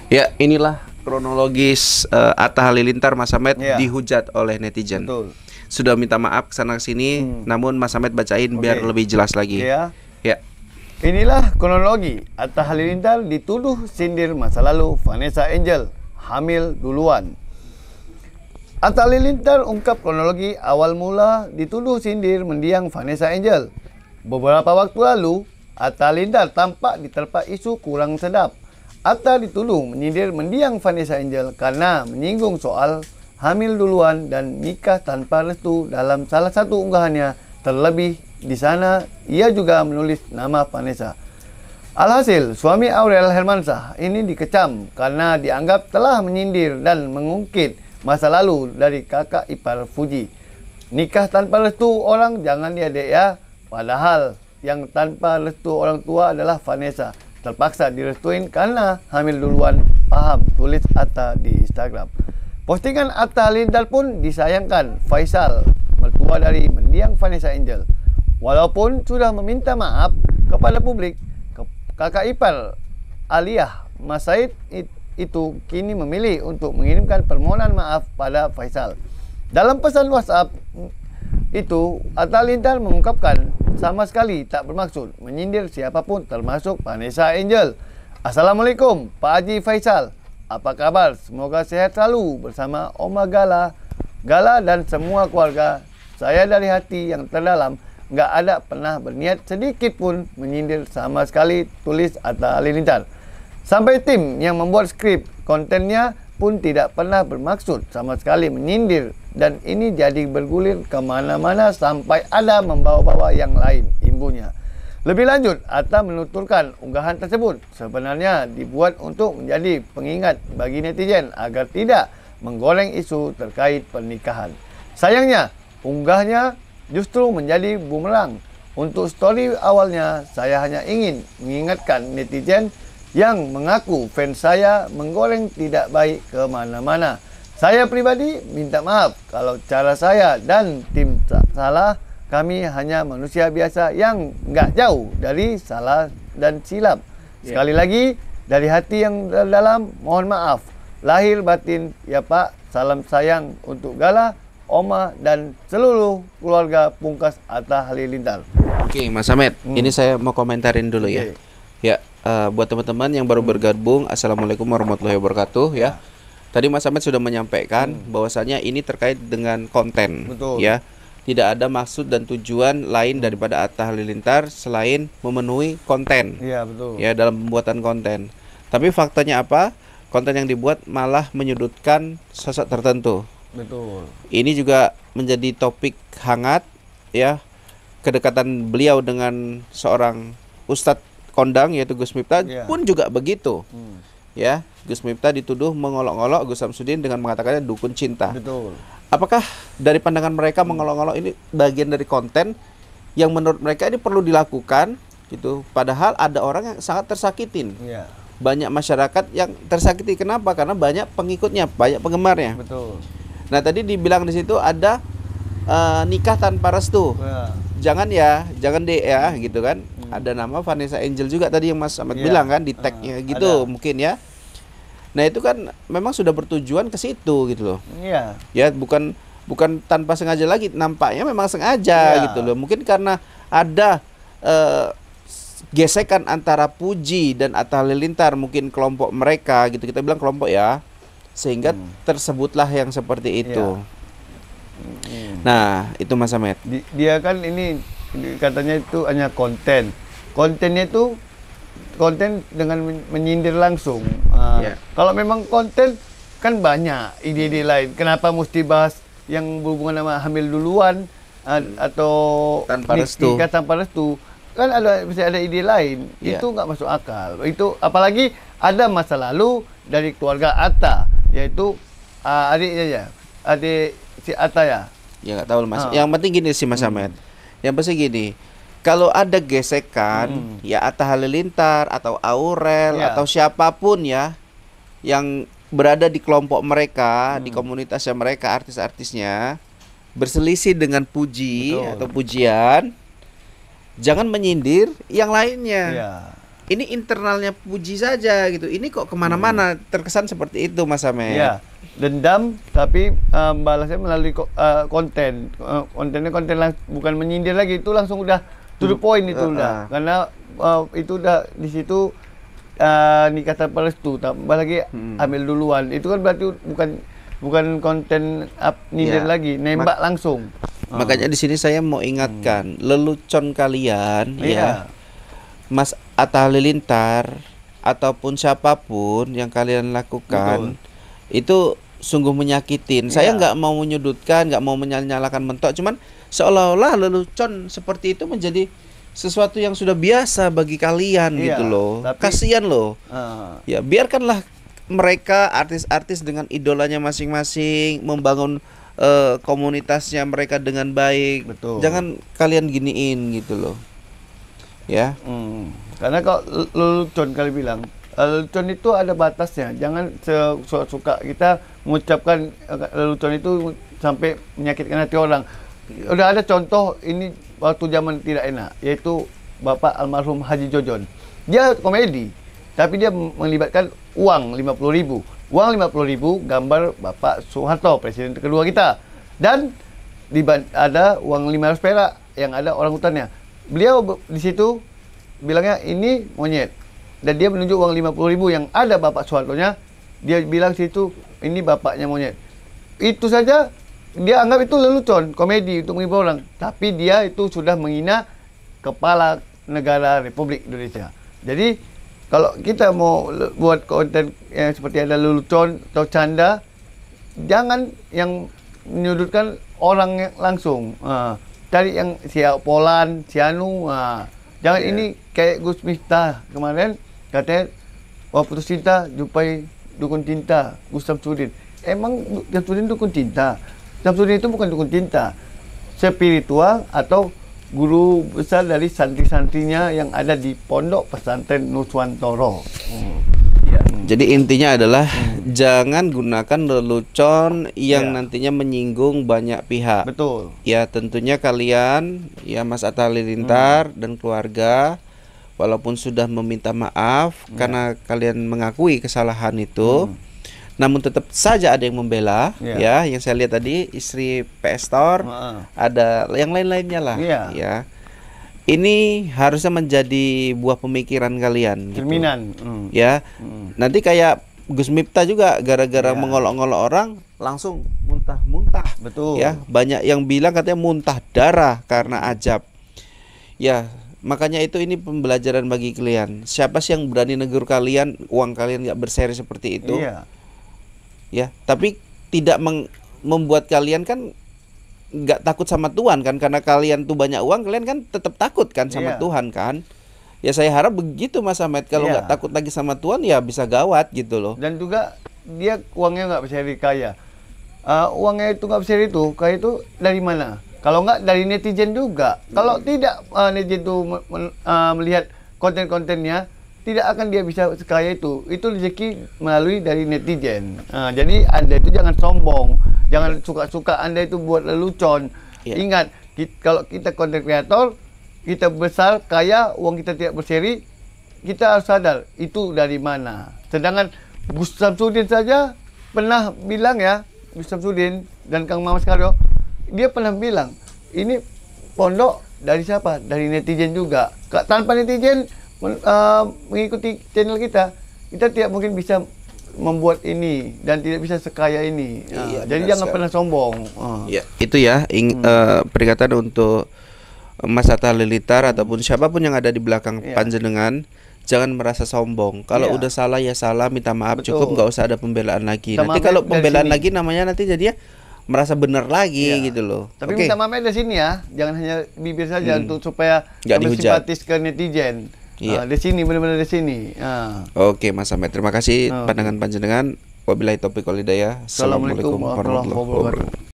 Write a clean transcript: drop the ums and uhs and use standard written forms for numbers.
Ya, inilah kronologis Atta Halilintar Mas Samet Ya. dihujat oleh netizen. Betul. Sudah minta maaf kesana sini, namun Mas Samet bacain biar Oke. lebih jelas lagi. Oke ya. Ya. Inilah kronologi Atta Halilintar dituduh sindir masa lalu Vanessa Angel hamil duluan. Atta Halilintar ungkap kronologi awal mula dituduh sindir mendiang Vanessa Angel. Beberapa waktu lalu, Atta Halilintar tampak diterpa isu kurang sedap. Atta dituduh menyindir mendiang Vanessa Angel karena menyinggung soal hamil duluan dan nikah tanpa restu dalam salah satu unggahannya. Terlebih di sana ia juga menulis nama Vanessa. Alhasil, suami Aurel Hermansyah ini dikecam karena dianggap telah menyindir dan mengungkit masa lalu dari kakak ipar Fuji. Nikah tanpa restu orang jangan diadek ya. Padahal yang tanpa restu orang tua adalah Vanessa. Terpaksa direstuin karena hamil duluan, paham, tulis Atta di Instagram. Postingan Atta Halilintar pun disayangkan Faisal, mertua dari mendiang Vanessa Angel. Walaupun sudah meminta maaf kepada publik, kakak ipar Aliyah, Mas Said itu kini memilih untuk mengirimkan permohonan maaf pada Faisal. Dalam pesan WhatsApp itu, Atta Halilintar mengungkapkan sama sekali tak bermaksud menyindir siapapun termasuk Vanessa Angel. Assalamualaikum Pak Haji Faisal. Apa kabar? Semoga sehat selalu bersama Oma Gala dan semua keluarga. Saya dari hati yang terdalam nggak ada pernah berniat sedikit pun menyindir sama sekali, tulis Atta Halilintar. Sampai tim yang membuat skrip kontennya pun tidak pernah bermaksud sama sekali menyindir, dan ini jadi bergulir kemana-mana sampai ada membawa-bawa yang lain, imbunya. Lebih lanjut, Atta menuturkan unggahan tersebut sebenarnya dibuat untuk menjadi pengingat bagi netizen agar tidak menggoreng isu terkait pernikahan. Sayangnya, unggahnya justru menjadi bumerang. Untuk story awalnya, saya hanya ingin mengingatkan netizen yang mengaku fans saya menggoreng tidak baik kemana-mana. Saya pribadi minta maaf kalau cara saya dan tim salah. Kami hanya manusia biasa yang nggak jauh dari salah dan silap. Sekali lagi, dari hati yang dalam, mohon maaf. Lahir batin, ya Pak. Salam sayang untuk Gala, Oma, dan seluruh keluarga pungkas Atta Halilintar. Oke, Mas Samet, ini saya mau komentarin dulu ya. Ya, buat teman-teman yang baru bergabung, Assalamualaikum warahmatullahi wabarakatuh ya. Tadi Mas Samet sudah menyampaikan bahwasanya ini terkait dengan konten. Betul. Ya. Tidak ada maksud dan tujuan lain daripada Atta Halilintar selain memenuhi konten. Iya, betul. Ya, dalam pembuatan konten. Tapi faktanya apa? Konten yang dibuat malah menyudutkan sosok tertentu. Betul. Ini juga menjadi topik hangat ya. Kedekatan beliau dengan seorang ustadz kondang yaitu Gus Miftah pun juga begitu. Ya, Gus Miftah dituduh mengolok-olok Gus Samsudin dengan mengatakannya dukun cinta. Betul. Apakah dari pandangan mereka mengolok-olok ini bagian dari konten yang menurut mereka ini perlu dilakukan gitu? Padahal ada orang yang sangat tersakitin. Iya. Banyak masyarakat yang tersakiti. Kenapa? Karena banyak pengikutnya, banyak penggemarnya. Betul. Nah, tadi dibilang di situ ada nikah tanpa restu. Ya. Jangan ya, jangan deh ya gitu kan. Ada nama Vanessa Angel juga tadi yang Mas Ahmad bilang kan di tag-nya gitu ada. mungkin ya. Nah, itu kan memang sudah bertujuan ke situ gitu loh. Iya. Ya, bukan tanpa sengaja lagi, nampaknya memang sengaja gitu loh. Mungkin karena ada gesekan antara Puji dan Atta Halilintar, mungkin kelompok mereka gitu, kita bilang kelompok ya, sehingga tersebutlah yang seperti itu. Nah, itu Mas Samet. Dia kan ini katanya itu hanya konten. Kontennya itu konten dengan menyindir langsung. Kalau memang konten kan banyak ide-ide lain. Kenapa mesti bahas yang berhubungan sama hamil duluan atau Tanpa restu. nikah tanpa restu? Kan bisa ada ide lain. Itu nggak masuk akal. Itu apalagi ada masa lalu dari keluarga Atta, yaitu adiknya ya, adik si Atta ya. Ya nggak tahu Mas. Yang penting gini sih Mas Samet. Yang pasti gini. Kalau ada gesekan, ya Atta Halilintar atau Aurel atau siapapun ya yang berada di kelompok mereka, di komunitasnya mereka, artis-artisnya berselisih dengan puji atau pujian, jangan menyindir yang lainnya. ini internalnya Puji saja gitu. Ini kok kemana-mana terkesan seperti itu Mas Amet. Ya, dendam tapi balasnya melalui konten. Kontennya bukan menyindir lagi, itu langsung udah to the point itu udah. Karena itu udah di situ nikah tanpa restu, tambah lagi ambil duluan. Itu kan berarti bukan konten nyindir lagi, nembak langsung. Makanya di sini saya mau ingatkan lelucon kalian ya. Mas Atta Halilintar ataupun siapapun yang kalian lakukan itu sungguh menyakitin. Saya nggak mau menyudutkan, nggak mau menyalahkan mentok, cuman seolah-olah lelucon seperti itu menjadi sesuatu yang sudah biasa bagi kalian gitu loh. Kasihan loh. Ya biarkanlah mereka artis-artis dengan idolanya masing-masing membangun komunitasnya mereka dengan baik. Betul. Jangan kalian giniin gitu loh. Ya. Karena kalau lelucon kali bilang, lelucon itu ada batasnya. Jangan suka kita mengucapkan lelucon itu sampai menyakitkan hati orang. Udah ada contoh ini waktu zaman tidak enak, yaitu Bapak almarhum Haji Jojon. Dia komedi, tapi dia melibatkan uang 50.000. Uang 50.000 gambar Bapak Soeharto, presiden kedua kita. Dan ada uang 500 perak yang ada orang hutannya. Beliau di situ bilangnya ini monyet. Dan dia menunjuk uang 50.000 yang ada Bapak Soeharto-nya. Dia bilang situ ini bapaknya monyet. Itu saja dia anggap itu lelucon, komedi untuk menghibur orang. Tapi dia itu sudah menghina kepala negara Republik Indonesia. Jadi kalau kita mau buat konten yang seperti ada lelucon atau canda, jangan yang menyudutkan orang langsung. Cari yang Polan, Anu. Jangan ini kayak Gus Miftah kemarin katanya putus cinta jumpai dukun cinta Gus Samsudin. Emang Samsudin dukun cinta? Samsudin itu bukan dukun cinta, spiritual atau guru besar dari santri-santrinya yang ada di Pondok Pesantren Nuswantoro. Jadi intinya adalah jangan gunakan lelucon yang nantinya menyinggung banyak pihak. Betul. Ya tentunya kalian, ya Mas Atta Halilintar dan keluarga, walaupun sudah meminta maaf karena kalian mengakui kesalahan itu, namun tetap saja ada yang membela. Ya, yang saya lihat tadi istri PS Store, ada yang lain-lainnya lah. Ya. Ini harusnya menjadi buah pemikiran kalian. Cerminan. Gitu. Ya. Nanti kayak Gus Miftah juga gara-gara mengolok-olok orang langsung muntah-muntah. Betul. Ya, banyak yang bilang katanya muntah darah karena ajab. Ya, makanya ini pembelajaran bagi kalian. Siapa sih yang berani negur kalian, uang kalian nggak berseri seperti itu? Ya, tapi tidak membuat kalian kan nggak takut sama Tuhan kan, karena kalian tuh banyak uang, kalian kan tetap takut kan sama Tuhan kan. Ya saya harap begitu Mas Amet. Kalau nggak takut lagi sama Tuhan ya bisa gawat gitu loh. Dan juga dia uangnya nggak bisa kaya. Uangnya itu nggak bisa kaya itu dari mana? Kalau nggak dari netizen juga. Kalau tidak netizen itu melihat konten-kontennya, tidak akan dia bisa sekaya itu. Itu rezeki melalui dari netizen. Jadi Anda itu jangan sombong, jangan suka-suka Anda itu buat lelucon. Ingat, kalau kita konten kreator, kita besar, kaya, uang kita tidak berseri, kita harus sadar itu dari mana. Sedangkan Gus Samsudin saja pernah bilang Gus Samsudin dan Kang Mamas Karyo, dia pernah bilang, ini pondok dari siapa? Dari netizen juga. Tanpa netizen mengikuti channel kita tidak mungkin bisa membuat ini dan tidak bisa sekaya ini. Jadi jangan pernah sombong. Ya, itu peringatan untuk Mas Atta Halilintar ataupun siapapun yang ada di belakang panjenengan, jangan merasa sombong. Kalau udah salah ya salah, minta maaf. Betul. Cukup, nggak usah ada pembelaan lagi. Nanti kalau pembelaan lagi namanya nanti jadinya merasa benar lagi gitu loh. Tapi minta maaf dari sini ya, jangan hanya bibir saja untuk supaya simpatis ke netizen. Di sini benar-benar di sini. Oke Mas Amet, terima kasih pandangan panjenengan. Wabillahi taufiq wal hidayah. Assalamualaikum warahmatullahi wabarakatuh.